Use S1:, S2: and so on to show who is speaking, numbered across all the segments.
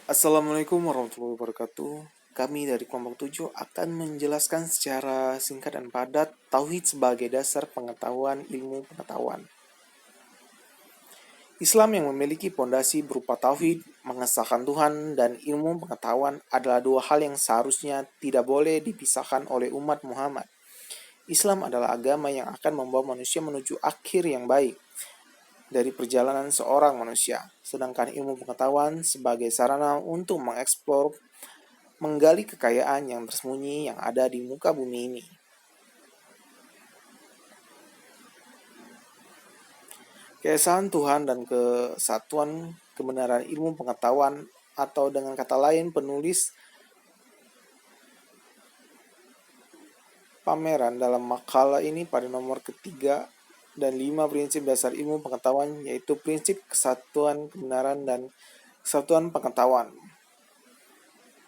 S1: Assalamualaikum warahmatullahi wabarakatuh. Kami dari kelompok 7 akan menjelaskan secara singkat dan padat tauhid sebagai dasar pengetahuan ilmu pengetahuan. Islam yang memiliki pondasi berupa tauhid, mengesahkan Tuhan, dan ilmu pengetahuan adalah dua hal yang seharusnya tidak boleh dipisahkan oleh umat Muhammad. Islam adalah agama yang akan membawa manusia menuju akhir yang baik dari perjalanan seorang manusia, sedangkan ilmu pengetahuan sebagai sarana untuk mengeksplor menggali kekayaan yang tersembunyi yang ada di muka bumi ini. Keesaan Tuhan dan kesatuan kebenaran ilmu pengetahuan, atau dengan kata lain penulis pameran dalam makalah ini pada nomor ketiga dan 5 prinsip dasar ilmu pengetahuan, yaitu prinsip kesatuan kebenaran dan kesatuan pengetahuan.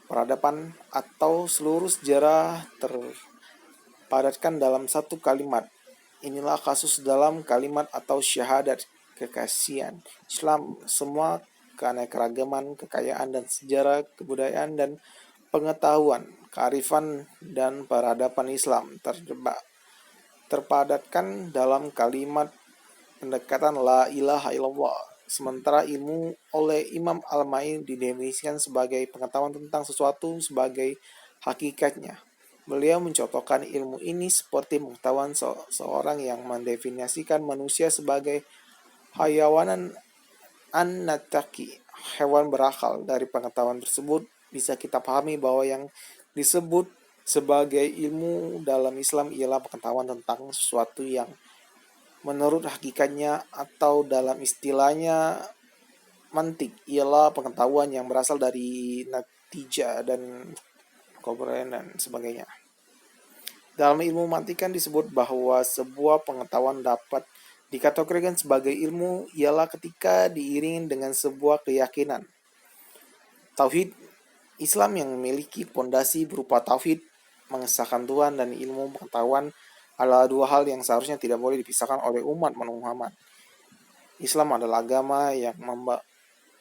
S1: Peradaban atau seluruh sejarah terpadatkan dalam satu kalimat. Inilah kasus dalam kalimat atau syahadat, kekasihan Islam. Semua keanekaragaman, kekayaan dan sejarah, kebudayaan dan pengetahuan, kearifan dan peradaban Islam terpadatkan dalam kalimat pendekatan la ilaha illallah. Sementara ilmu oleh Imam Al-Maini didefinisikan sebagai pengetahuan tentang sesuatu sebagai hakikatnya. Beliau mencontohkan ilmu ini seperti pengetahuan seorang yang mendefinisikan manusia sebagai hayawanan an-nataki, hewan berakal. Dari pengetahuan tersebut bisa kita pahami bahwa yang disebut sebagai ilmu dalam Islam ialah pengetahuan tentang sesuatu yang menurut hakikatnya, atau dalam istilahnya mantik, ialah pengetahuan yang berasal dari natijah dan kobaran dan sebagainya. Dalam ilmu mantikan disebut bahwa sebuah pengetahuan dapat dikategorikan sebagai ilmu ialah ketika diiringi dengan sebuah keyakinan. Tauhid Islam yang memiliki pondasi berupa tauhid, mengesahkan Tuhan, dan ilmu pengetahuan adalah dua hal yang seharusnya tidak boleh dipisahkan oleh umat Muhammad. Islam adalah agama yang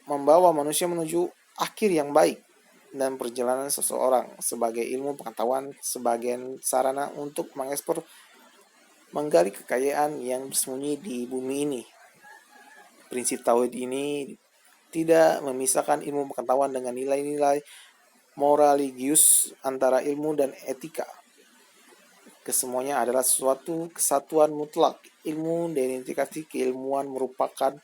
S1: membawa manusia menuju akhir yang baik dan perjalanan seseorang sebagai ilmu pengetahuan sebagai sarana untuk mengekspor menggali kekayaan yang bersembunyi di bumi ini. Prinsip tauhid ini tidak memisahkan ilmu pengetahuan dengan nilai-nilai moraligius antara ilmu dan etika. Kesemuanya adalah suatu kesatuan mutlak. Ilmu diidentifikasi keilmuan merupakan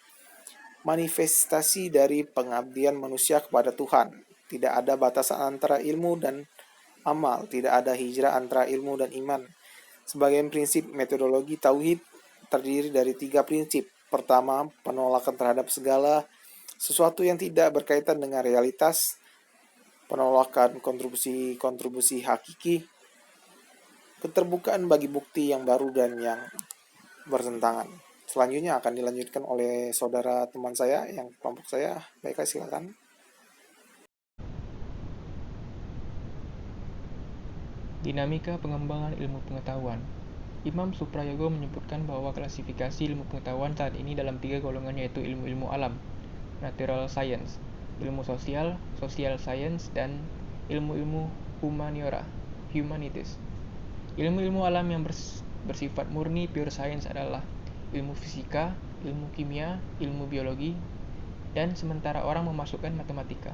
S1: manifestasi dari pengabdian manusia kepada Tuhan. Tidak ada batasan antara ilmu dan amal, tidak ada hijrah antara ilmu dan iman. Sebagai prinsip, metodologi tauhid terdiri dari 3 prinsip. Pertama, penolakan terhadap segala sesuatu yang tidak berkaitan dengan realitas, penolakan kontribusi hakiki, keterbukaan bagi bukti yang baru dan yang bertentangan. Selanjutnya akan dilanjutkan oleh saudara teman saya yang kelompok saya. Baiklah, silakan.
S2: Dinamika pengembangan ilmu pengetahuan. Imam Suprayogo menyebutkan bahwa klasifikasi ilmu pengetahuan saat ini dalam 3 golongan, yaitu ilmu-ilmu alam, natural science, ilmu sosial, social science, dan ilmu-ilmu humaniora, humanities. Ilmu-ilmu alam yang bersifat murni pure science adalah ilmu fisika, ilmu kimia, ilmu biologi, dan sementara orang memasukkan matematika.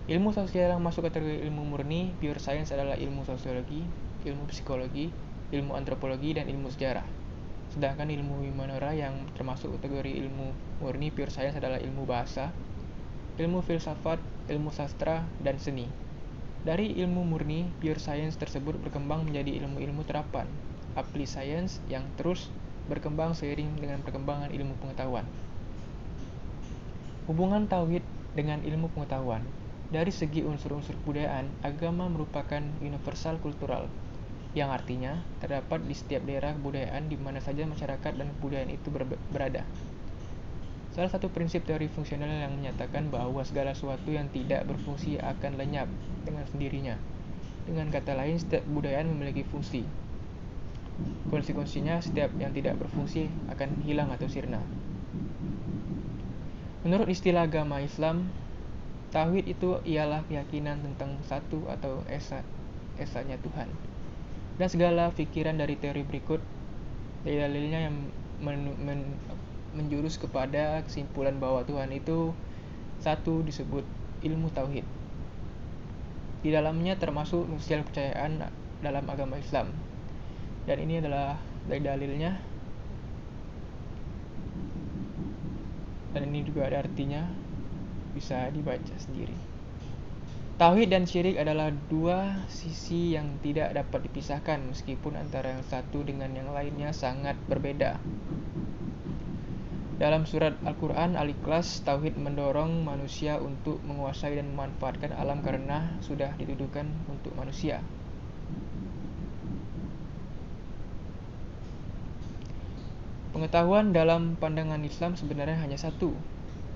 S2: Ilmu sosial yang masuk kategori ilmu murni pure science adalah ilmu sosiologi, ilmu psikologi, ilmu antropologi, dan ilmu sejarah. Sedangkan ilmu humaniora yang termasuk kategori ilmu murni pure science adalah ilmu bahasa, ilmu filsafat, ilmu sastra, dan seni. Dari ilmu murni pure science tersebut berkembang menjadi ilmu-ilmu terapan, applied science, yang terus berkembang seiring dengan perkembangan ilmu pengetahuan. Hubungan tauhid dengan ilmu pengetahuan. Dari segi unsur-unsur kebudayaan, agama merupakan universal kultural, yang artinya terdapat di setiap daerah kebudayaan di mana saja masyarakat dan kebudayaan itu berada. Salah satu prinsip teori fungsional yang menyatakan bahwa segala sesuatu yang tidak berfungsi akan lenyap dengan sendirinya. Dengan kata lain, setiap kebudayaan memiliki fungsi. Konsekuensinya, setiap yang tidak berfungsi akan hilang atau sirna. Menurut istilah agama Islam, Tauhid itu ialah keyakinan tentang satu atau esanya Tuhan. Dan segala pikiran dari teori berikut dari dalilnya yang menjurus kepada kesimpulan bahwa Tuhan itu satu disebut ilmu tauhid. Di dalamnya termasuk unsur kepercayaan dalam agama Islam. Dan ini adalah dari dalilnya. Dan ini juga ada artinya, bisa dibaca sendiri. Tauhid dan syirik adalah dua sisi yang tidak dapat dipisahkan meskipun antara yang satu dengan yang lainnya sangat berbeda. Dalam surat Al-Quran Al-Ikhlas, tauhid mendorong manusia untuk menguasai dan memanfaatkan alam karena sudah dituduhkan untuk manusia. Pengetahuan dalam pandangan Islam sebenarnya hanya satu.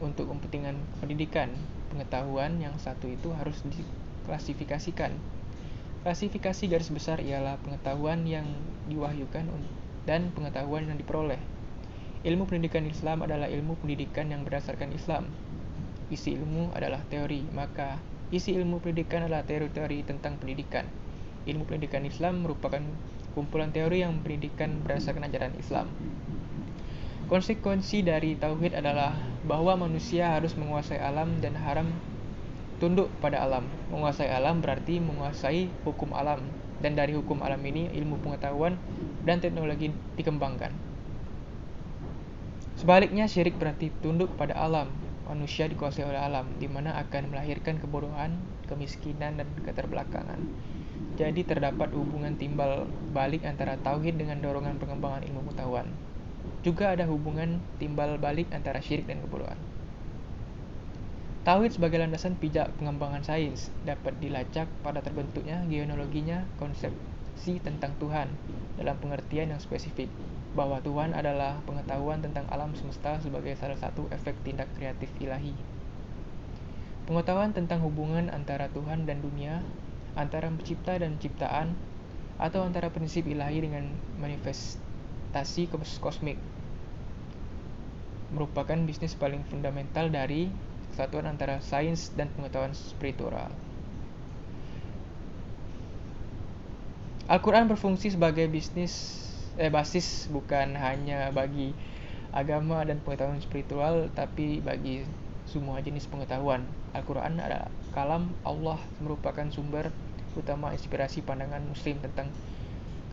S2: Untuk kepentingan pendidikan, pengetahuan yang satu itu harus diklasifikasikan. Klasifikasi garis besar ialah pengetahuan yang diwahyukan dan pengetahuan yang diperoleh. Ilmu pendidikan Islam adalah ilmu pendidikan yang berdasarkan Islam. Isi ilmu adalah teori, maka isi ilmu pendidikan adalah teori-teori tentang pendidikan. Ilmu pendidikan Islam merupakan kumpulan teori yang pendidikan berdasarkan ajaran Islam. Konsekuensi dari tauhid adalah bahwa manusia harus menguasai alam dan haram tunduk pada alam. Menguasai alam berarti menguasai hukum alam, dan dari hukum alam ini ilmu pengetahuan dan teknologi dikembangkan. Sebaliknya, syirik berarti tunduk pada alam. Manusia dikuasai oleh alam, di mana akan melahirkan kebodohan, kemiskinan, dan keterbelakangan. Jadi terdapat hubungan timbal balik antara tauhid dengan dorongan pengembangan ilmu pengetahuan. Juga ada hubungan timbal balik antara syirik dan kebodohan. Tauhid sebagai landasan pijak pengembangan sains dapat dilacak pada terbentuknya genealoginya konsepsi tentang Tuhan dalam pengertian yang spesifik, bahwa Tuhan adalah pengetahuan tentang alam semesta sebagai salah satu efek tindak kreatif ilahi. Pengetahuan tentang hubungan antara Tuhan dan dunia, antara pencipta dan ciptaan, atau antara prinsip ilahi dengan manifestasi kosmik merupakan bisnis paling fundamental dari kesatuan antara sains dan pengetahuan spiritual. Al-Quran berfungsi sebagai basis bukan hanya bagi agama dan pengetahuan spiritual, tapi bagi semua jenis pengetahuan. Al-Quran adalah kalam Allah, merupakan sumber utama inspirasi pandangan Muslim tentang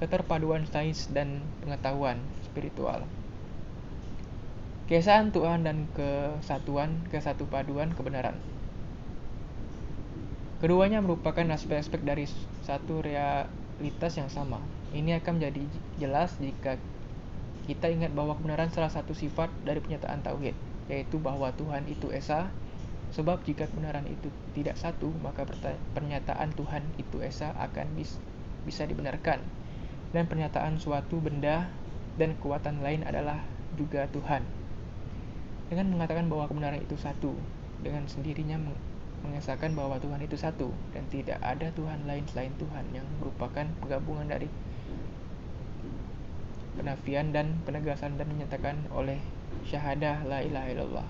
S2: keterpaduan sains dan pengetahuan spiritual. Keesaan Tuhan dan kesatupaduan kebenaran. Keduanya merupakan aspek-aspek dari satu realitas yang sama. Ini akan menjadi jelas jika kita ingat bahwa kebenaran salah satu sifat dari pernyataan tauhid, yaitu bahwa Tuhan itu esa. Sebab jika kebenaran itu tidak satu, maka pernyataan Tuhan itu esa akan bisa dibenarkan. Dan pernyataan suatu benda dan kekuatan lain adalah juga Tuhan. Dengan mengatakan bahwa kebenaran itu satu, dengan sendirinya mengesahkan bahwa Tuhan itu satu dan tidak ada Tuhan lain selain Tuhan, yang merupakan penggabungan dari penafian dan penegasan dan menyatakan oleh syahadah la ilaha illallah.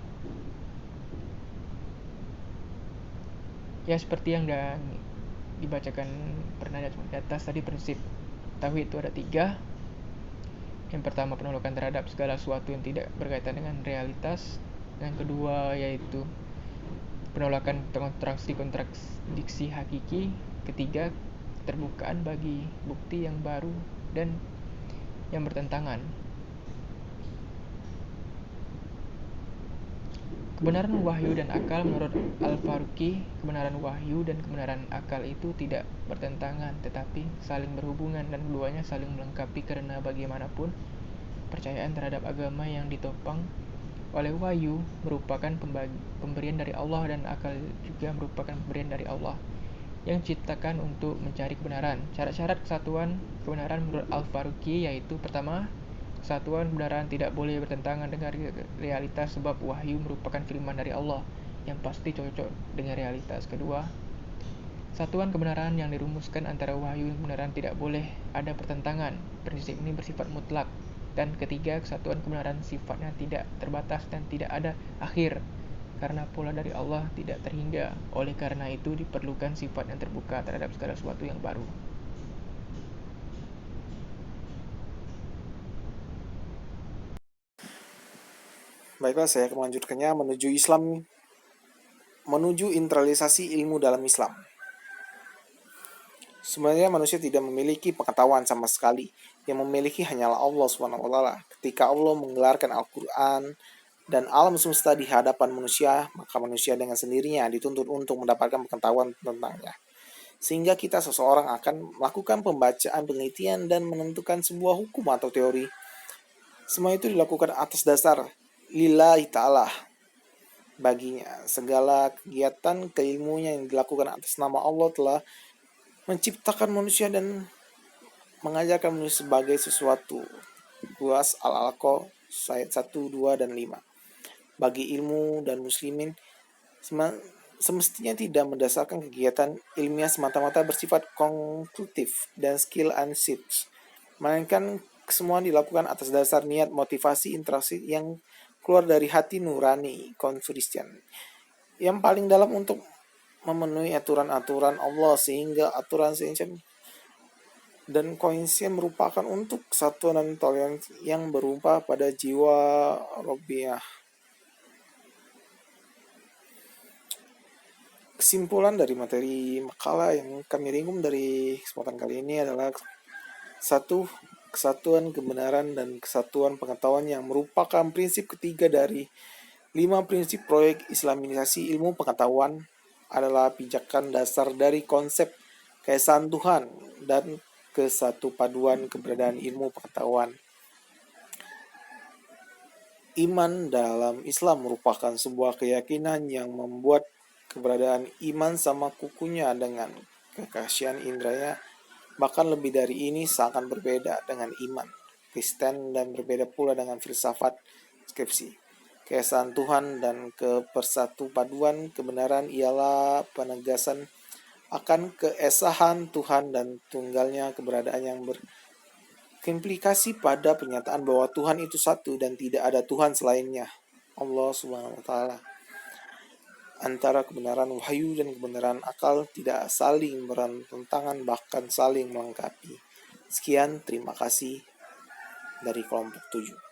S2: Ya, seperti yang dibacakan pernah di atas tadi, prinsip tauhid itu ada 3. Yang pertama, penolakan terhadap segala sesuatu yang tidak berkaitan dengan realitas. Yang kedua yaitu penolakan kontradiksi hakiki. Ketiga, keterbukaan bagi bukti yang baru dan yang bertentangan. Kebenaran wahyu dan akal. Menurut Al-Faruqi, kebenaran wahyu dan kebenaran akal itu tidak bertentangan, tetapi saling berhubungan, dan keduanya saling melengkapi, karena bagaimanapun percayaan terhadap agama yang ditopang oleh wahyu merupakan pemberian dari Allah, dan akal juga merupakan pemberian dari Allah yang diciptakan untuk mencari kebenaran. Syarat-syarat kesatuan kebenaran menurut Al-Faruqi yaitu: pertama, kesatuan kebenaran tidak boleh bertentangan dengan realitas, sebab wahyu merupakan firman dari Allah yang pasti cocok dengan realitas. Kedua, satuan kebenaran yang dirumuskan antara wahyu dan kebenaran tidak boleh ada pertentangan. Prinsip ini bersifat mutlak. Dan ketiga, kesatuan kebenaran sifatnya tidak terbatas dan tidak ada akhir. karena pola dari Allah tidak terhingga. Oleh karena itu diperlukan sifat yang terbuka terhadap segala sesuatu yang baru.
S1: Baiklah, saya akan melanjutkannya menuju internalisasi ilmu dalam Islam. Sebenarnya manusia tidak memiliki pengetahuan sama sekali. Yang memiliki hanyalah Allah SWT. Ketika Allah menggelarkan Al-Quran dan alam semesta di hadapan manusia, maka manusia dengan sendirinya dituntut untuk mendapatkan pengetahuan tentangnya. Sehingga kita seseorang akan melakukan pembacaan, penelitian, dan menentukan sebuah hukum atau teori. Semua itu dilakukan atas dasar lillahi ta'ala, baginya. Segala kegiatan keilmuan yang dilakukan atas nama Allah telah menciptakan manusia dan mengajarkan manusia sebagai sesuatu. Luas Al-Alaqah ayat 1, 2, dan 5. Bagi ilmu dan muslimin semestinya tidak mendasarkan kegiatan ilmiah semata-mata bersifat konklusif dan skill and search, melainkan semua dilakukan atas dasar niat motivasi interaksi yang keluar dari hati nurani Confucian yang paling dalam untuk memenuhi aturan-aturan Allah, sehingga aturan Confucian dan koinsia merupakan untuk kesatuan dan toleransi yang berupa pada jiwa Robiah. Kesimpulan dari materi makalah yang kami ringkum dari kesempatan kali ini adalah: 1. Kesatuan kebenaran dan kesatuan pengetahuan yang merupakan prinsip ketiga dari 5 prinsip proyek Islamisasi ilmu pengetahuan adalah pijakan dasar dari konsep keesaan Tuhan dan kesatupaduan keberadaan ilmu pengetahuan. Iman dalam Islam merupakan sebuah keyakinan yang membuat keberadaan iman sama kukunya dengan kekasihan indranya. Bahkan lebih dari ini seakan berbeda dengan iman Kristen dan berbeda pula dengan filsafat skripsi. Keesaan Tuhan dan kepersatupaduan kebenaran ialah penegasan akan keesahan Tuhan dan tunggalnya keberadaan yang berimplikasi pada pernyataan bahwa Tuhan itu satu dan tidak ada Tuhan selainnya, Allah Subhanahu wa taala. Antara kebenaran wahyu dan kebenaran akal tidak saling bertentangan, bahkan saling melengkapi. Sekian, terima kasih dari kelompok 7.